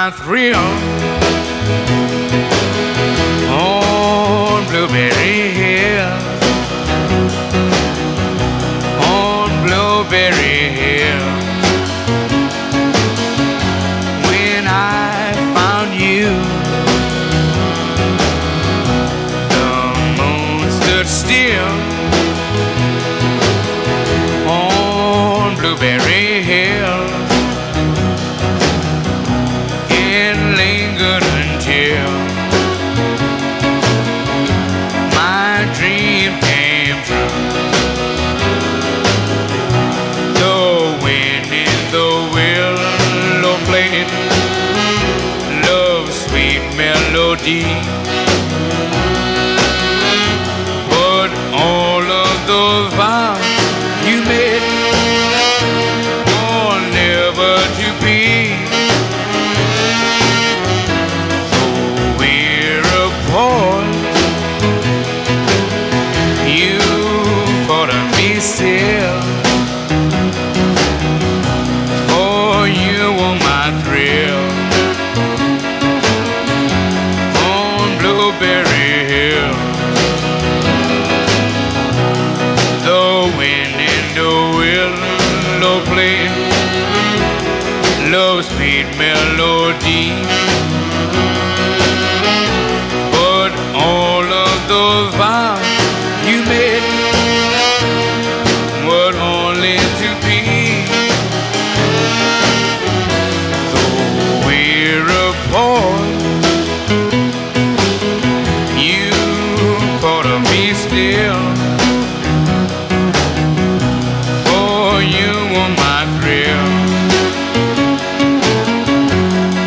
my thrill on Blueberry Hill, on Blueberry Hill. When I found you, the moon stood still on Blueberry Hill, and lingered until my dream came true. The wind in the willow played love's sweet melody, but all of the vows you made are never to be. So we're apart, you thought of me still, for you were my thrill on Blueberry Hill. The wind in the willow played love's sweet melody, but all of the vows you made were only to be. Though we're apart, you thought of me still, for you were my thrill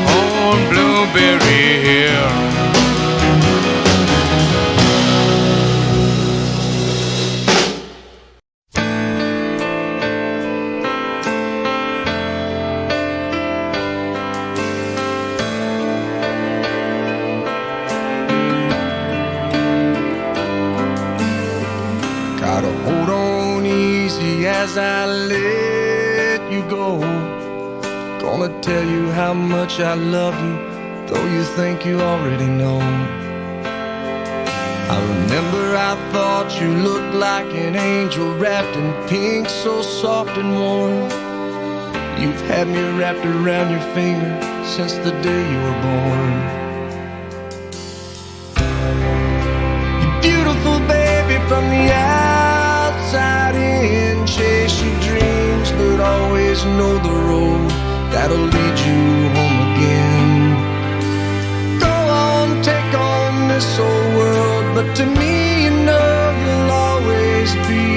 on Blueberry Hill. Gotta hold on easy as I let you go. Gonna tell you how much I love you, though you think you already know. I remember I thought you looked like an angel wrapped in pink, so soft and warm. You've had me wrapped around your finger since the day you were born. You're beautiful, baby, from the outside in. Chase your dreams, but always know the road that'll lead you home again. Go on, take on this old world, but to me, you know you'll always be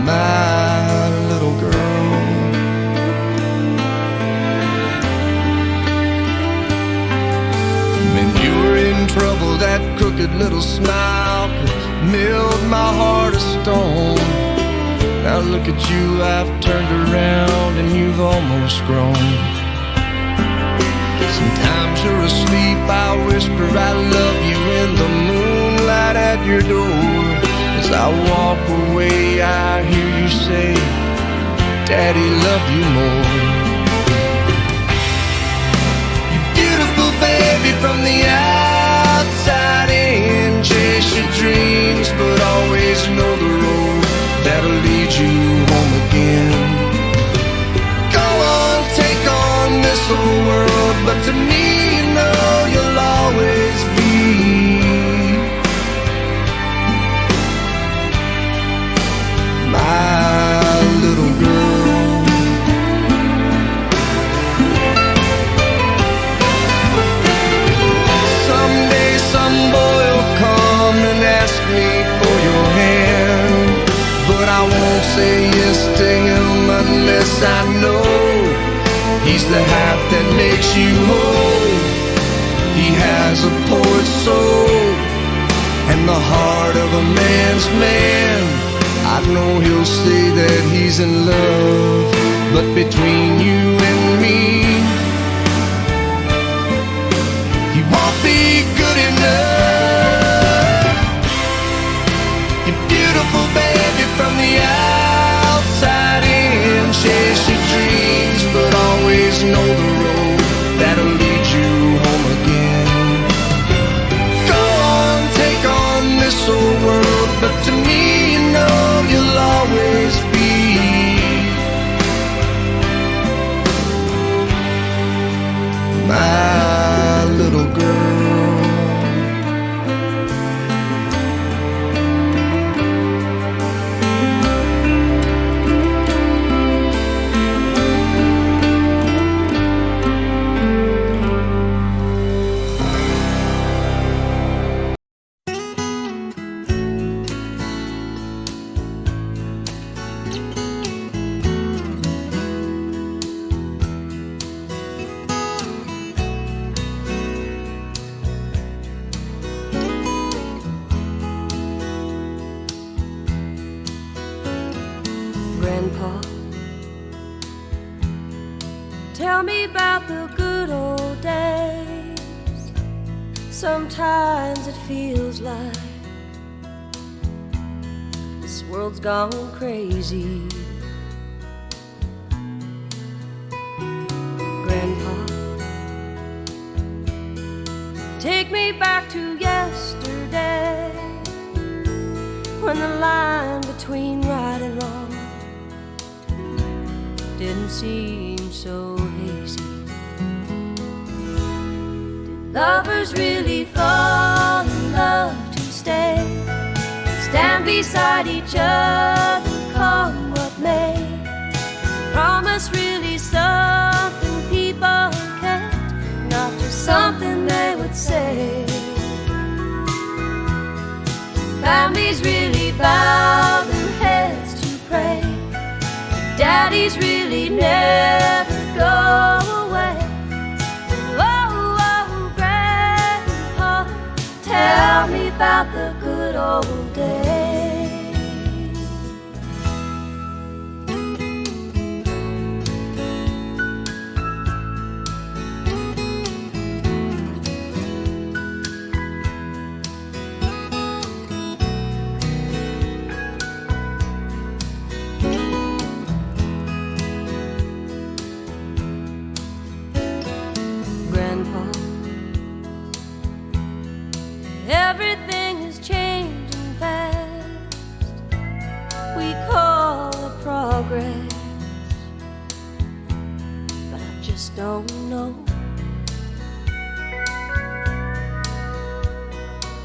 my little girl. When you were in trouble, that crooked little smile could melt my heart of stone. Now look at you, I've turned around and you've almost grown. Sometimes you're asleep, I whisper I love you in the moonlight at your door. As I walk away, I hear you say, Daddy, love you more. You're beautiful, baby, from the outside in. Chase your dreams, but always know the road that'll lead you home again. Go on, take on this whole world, but to me, you know you'll always be my little girl. Someday some boy will come and ask me for your hand, but I won't say yes to him unless I know he's the half that makes you whole. He has a poet's soul and the heart of a man's man. I know he'll say that he's in love, but between you and me, he won't be good enough. You're beautiful, baby, from the outside in. just know the road that'll lead you home again. Go on, take on this old world, but to me, you know you'll always be my little girl. Grandpa, tell me about the good old days. Sometimes it feels like this world's gone crazy. Grandpa, take me back to yesterday, when the line between right and wrong didn't seem so hazy. Did lovers really fall in love to stay, stand beside each other, come what may? Promise really something people can't, not just something they would say. Families really bow their heads to pray, daddies really never go away. Oh, oh, Grandpa, tell me about the good old days. Everything is changing fast, we call it progress, but I just don't know.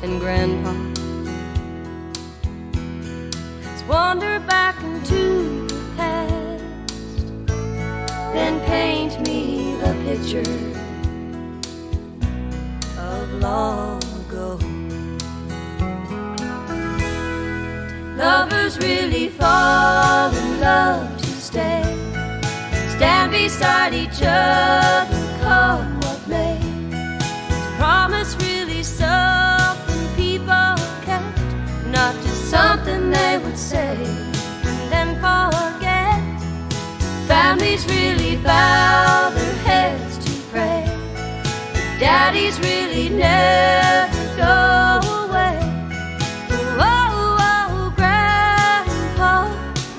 And Grandpa, let's wander back into the past, then paint me the picture of long ago. Lovers really fall in love to stay, stand beside each other, come what may? Promise really something people can't, not just something they would say and then forget. Families really bow their heads to pray, daddies really never go away.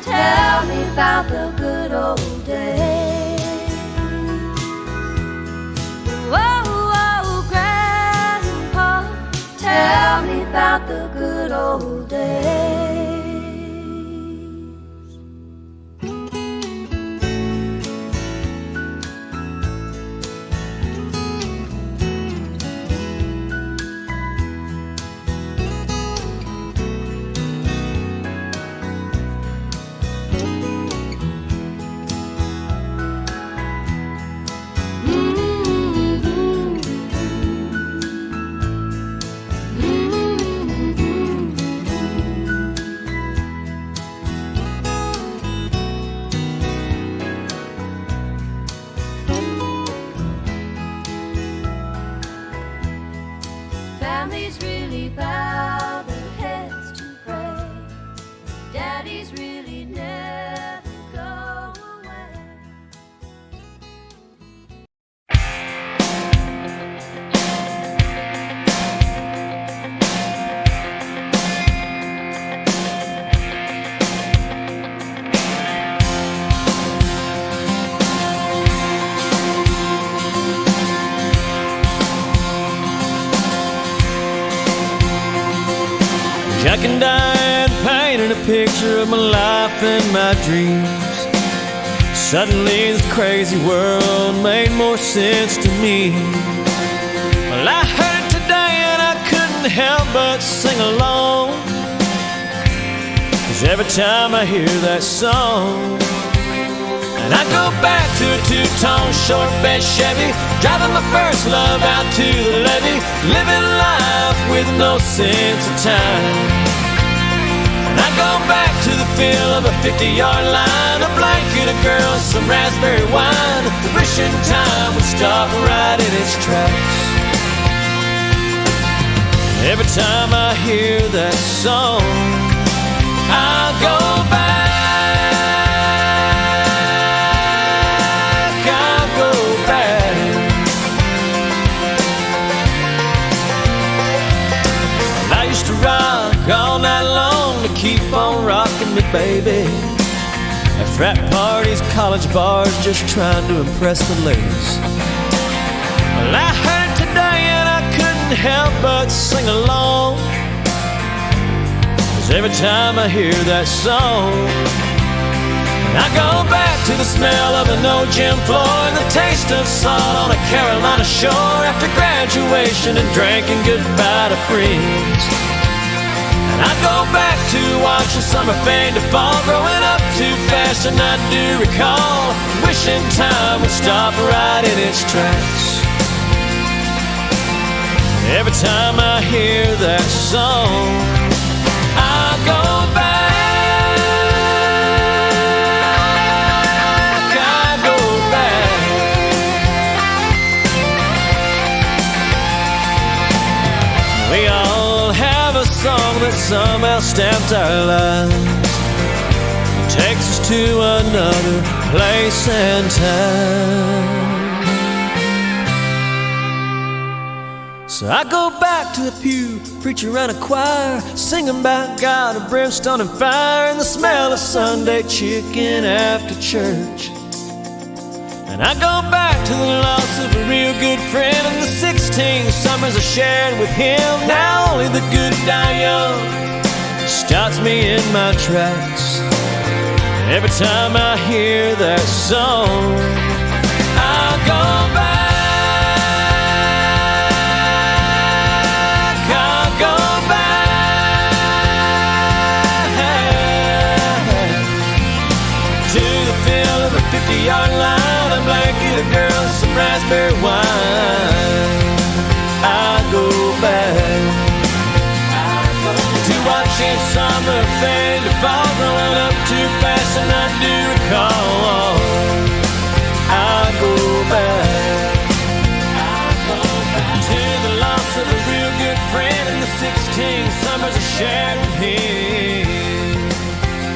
Tell me about the good old days. Oh, oh, Grandpa, tell me about the good old days. Jack and Diane painted a picture of my life and my dreams. Suddenly this crazy world made more sense to me. Well, I heard it today and I couldn't help but sing along, 'cause every time I hear that song, and I go back to a two-tone short bed Chevy, driving my first love out to the levee, living life with no sense of time. And I go back to the feel of a 50-yard line, a blanket, a girl, some raspberry wine, wishing time would stop right in its tracks. Every time I hear that song, I go back. All night long to keep on rocking me, baby. At frat parties, college bars, just trying to impress the ladies. Well, I heard it today and I couldn't help but sing along, 'cause every time I hear that song, I go back to the smell of an old gym floor and the taste of salt on a Carolina shore after graduation and drinking goodbye to friends. I go back to watching summer fade to fall, growing up too fast and I do recall, wishing time would stop right in its tracks. Every time I hear that song, I go back, I go back. We all have a song that somehow stamped our lives, it takes us to another place and time. So I go back to the pew, preacher and a choir, singing about God and brimstone and fire, and the smell of Sunday chicken after church. And I go back to the loss of a real good friend and the 16 summers I shared with him. Now only the good die young stops me in my tracks. Every time I hear that song, I go back, I go back to the feel of a 50-yard line, a blanket, a girl, some raspberry wine. I go back to watching summer fade to fall, growing up too fast and I do recall. I go back to the loss of a real good friend and the 16 summers I shared with him.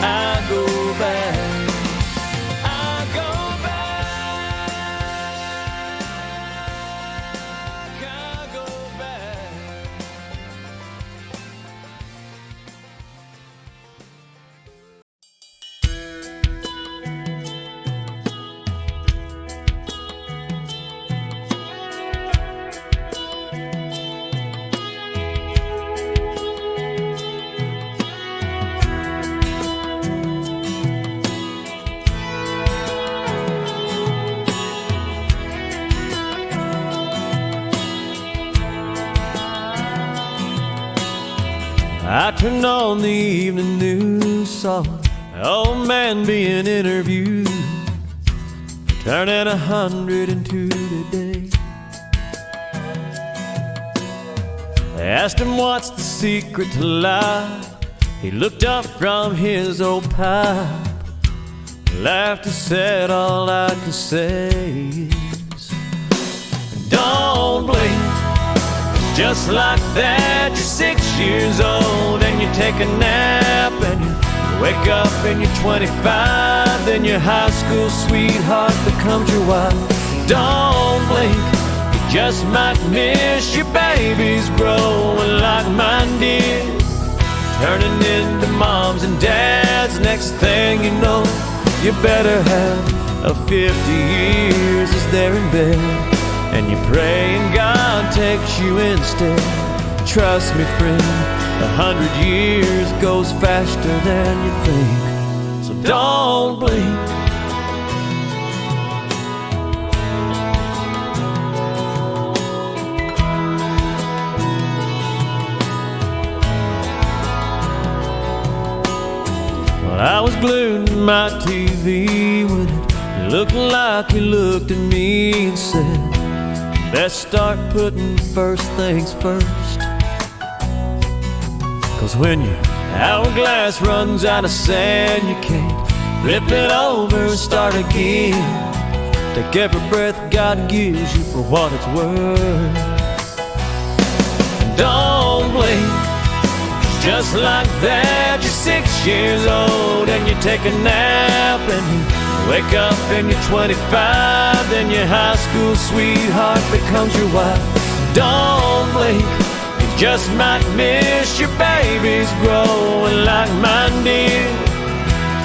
I go back. I turned on the evening news, saw an old man being interviewed, turning 102 today. They asked him what's the secret to life. He looked up from his old pipe, laughed and said, all I can say is, don't blink. Just like that, you're 6 years old and you take a nap and you wake up and you're 25, then your high school sweetheart becomes your wife. Don't blink, you just might miss your babies growing like mine did, turning into moms and dads. Next thing you know, you better have a 50 years as they're in bed, and you pray and God takes you instead. Trust me, friend, 100 years goes faster than you think, so don't blink. Well, I was glued to my TV when it looked like he looked at me and said, "Best start putting first things first." 'Cause when your hourglass runs out of sand, you can't flip it over and start again. Take every breath God gives you for what it's worth. And don't blink. Just like that, you're 6 years old and you take a nap and you wake up and you're 25. Then your high school sweetheart becomes your wife. Don't blink. You just might miss your babies growing like mine did,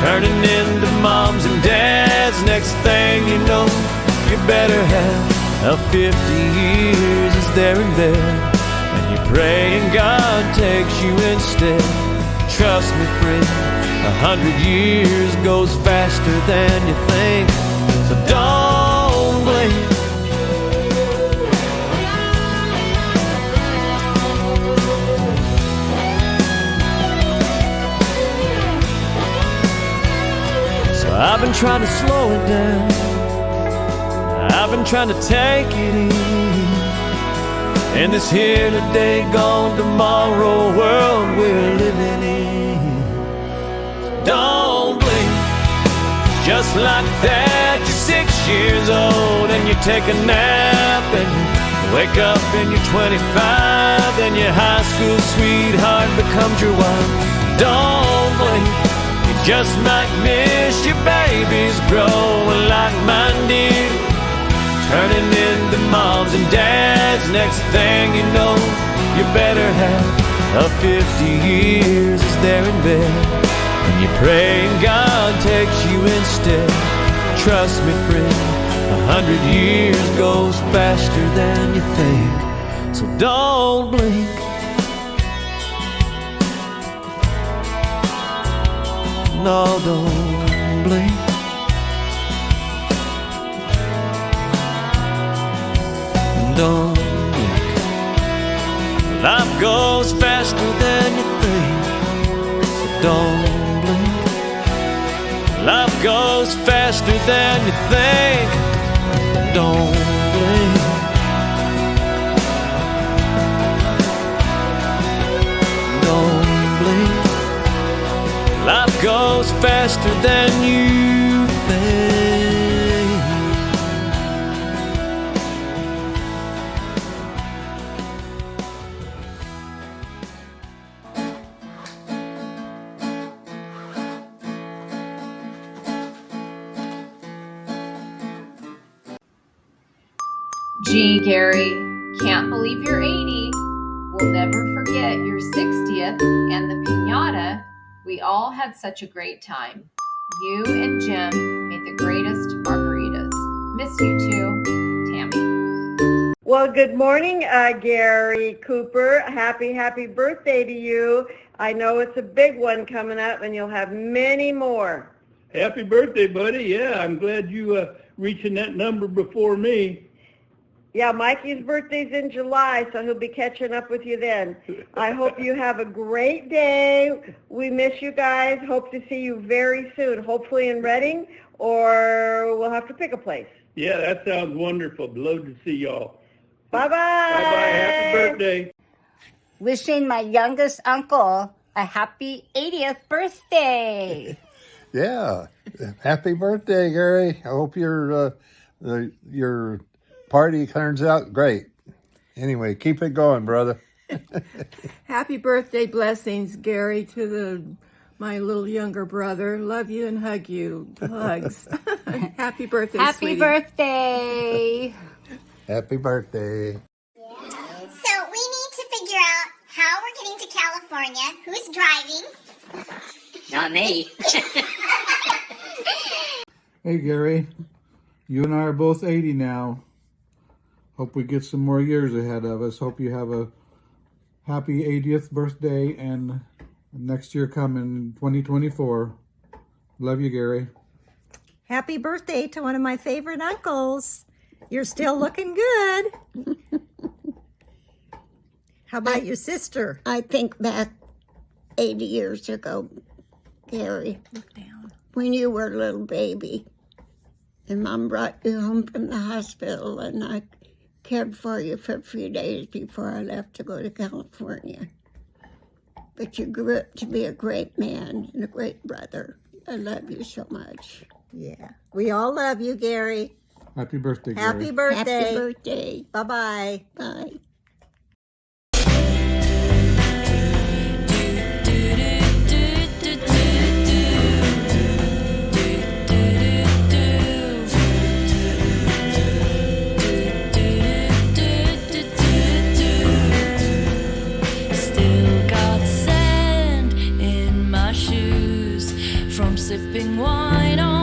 turning into moms and dads. Next thing you know, you better have a 50 years is there and there, and you're praying God takes you instead. Trust me, friend, 100 years goes faster than you think, so don't blink. I've been trying to slow it down. I've been trying to take it easy in this here today, gone tomorrow world we're living in. Don't blink. Just like that, you're 6 years old and you take a nap and you wake up and you're 25. Then your high school sweetheart becomes your wife. Don't blink. Just might miss your babies growing like mine did, turning into moms and dads. Next thing you know, you better have a 50 years is there in bed, and you're praying God takes you instead. Trust me, friend, 100 years goes faster than you think, so don't blink. No, don't blink. Don't blink. Life goes faster than you think, so don't blink. Life goes faster than you think, don't blink. Don't blink. Life goes faster than you think. Gee, Gary, can't believe you're 80. We'll never forget your 60th and the piñata. We all had such a great time. You and Jim made the greatest margaritas. Miss you too, Tammy. Well, good morning, Gary Cooper. Happy birthday to you. I know it's a big one coming up, and you'll have many more. Happy birthday, buddy. Yeah, I'm glad you reaching that number before me. Yeah, Mikey's birthday's in July, so he'll be catching up with you then. I hope you have a great day. We miss you guys. Hope to see you very soon, hopefully in Reading, or we'll have to pick a place. Yeah, that sounds wonderful. Love to see y'all. Bye-bye. Bye-bye. Happy birthday. Wishing my youngest uncle a happy 80th birthday. Yeah, happy birthday, Gary. I hope your party turns out great. Anyway, keep it going, brother. Happy birthday blessings, Gary, to my little younger brother. Love you and hug you. Hugs. Happy birthday, Happy sweetie. birthday. Happy birthday. So we need to figure out how we're getting to California. Who's driving? Not me. Hey, Gary. You and I are both 80 now. Hope we get some more years ahead of us. Hope you have a happy 80th birthday and Next year coming, 2024. Love you, Gary. Happy birthday to one of my favorite uncles. You're still looking good. How about your sister? I think back 80 years ago, Gary, when you were a little baby, and Mom brought you home from the hospital, and I cared for you for a few days before I left to go to California. But you grew up to be a great man and a great brother. I love you so much. Yeah. We all love you, Gary. Happy birthday, Gary. Happy birthday. Happy birthday. Bye-bye. Bye. Still got sand in my shoes from sipping wine on